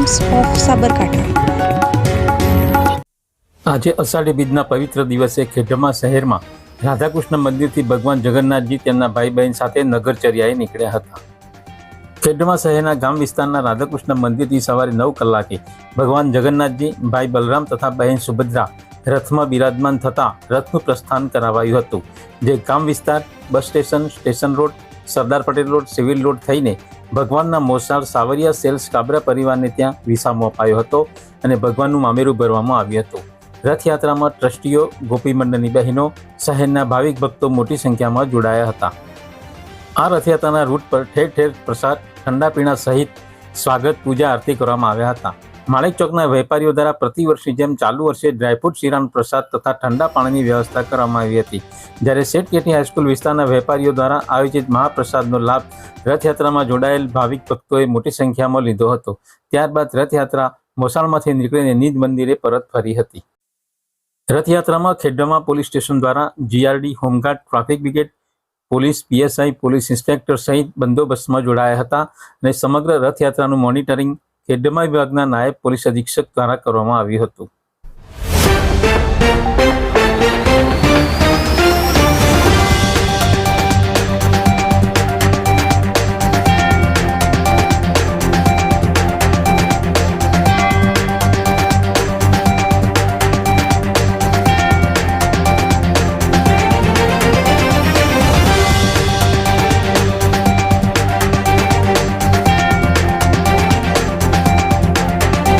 Times of Sabarkantha. આજે અષાઢી બીજના પવિત્ર દિવસે ખેડબ્રહ્મા શહેરમાં રાધાકૃષ્ણ મંદિરથી ભગવાન જગન્નાથજી તેમના ભાઈ બહેન સાથે નગરચર્યાએ નીકળ્યા હતા। ખેડબ્રહ્મા શહેરના ગામ વિસ્તારના રાધાકૃષ્ણ મંદિરથી સવારે 9 કલાકે ભગવાન જગન્નાથજી, ભાઈ બલરામ તથા બહેન સુભદ્રા રથમાં બિરાજમાન થતા રથનું પ્રસ્થાન કરાવાયું હતું, જે ગામ વિસ્તાર, bus station, station road, Sardar Patel road, civil road થઈને ભગવાનના મોસાળ સાવરિયા સેલ્સ કાબરા પરિવારને ત્યાં વિસામો અપાયો હતો અને ભગવાનનું મામેરું ભરવામાં આવ્યું હતું। રથયાત્રામાં ટ્રસ્ટીઓ, ગોપી મંડળની બહેનો, શહેરના ભાવિક ભક્તો મોટી સંખ્યામાં જોડાયા હતા। આ રથયાત્રાના રૂટ પર ઠેર ઠેર પ્રસાદ, ઠંડા પીણા સહિત સ્વાગત, પૂજા, આરતી કરવામાં આવ્યા હતા। માણેક ચોકના વેપારીઓ દ્વારા પ્રતિવર્ષની જેમ ચાલુ વર્ષે ડ્રાયફ્રૂટ શીરાનો પ્રસાદ તથા ઠંડા પાણીની વ્યવસ્થા કરવામાં આવી હતી, જ્યારે સેઠ કેટી હાઈસ્કૂલ વિસ્તારના વેપારીઓ દ્વારા આયોજિત મહાપ્રસાદનો લાભ રથયાત્રામાં જોડાયેલ ભાવિક ભક્તોએ મોટી સંખ્યામાં લીધો હતો। ત્યારબાદ રથયાત્રા મોસાળમાંથી નીકળીને નિજ મંદિરે પરત ફરી હતી। રથયાત્રામાં ખેડબ્રહ્મા પોલીસ સ્ટેશન દ્વારા GRD, home guard, traffic brigade, police, PSI, police inspector સહિત બંદોબસ્તમાં જોડાયા હતા અને સમગ્ર રથયાત્રાનું મોનિટરિંગ ખેડબ્રહ્મા વિભાગના નાયબ પોલીસ અધિક્ષક દ્વારા કરવામાં આવ્યું હતું।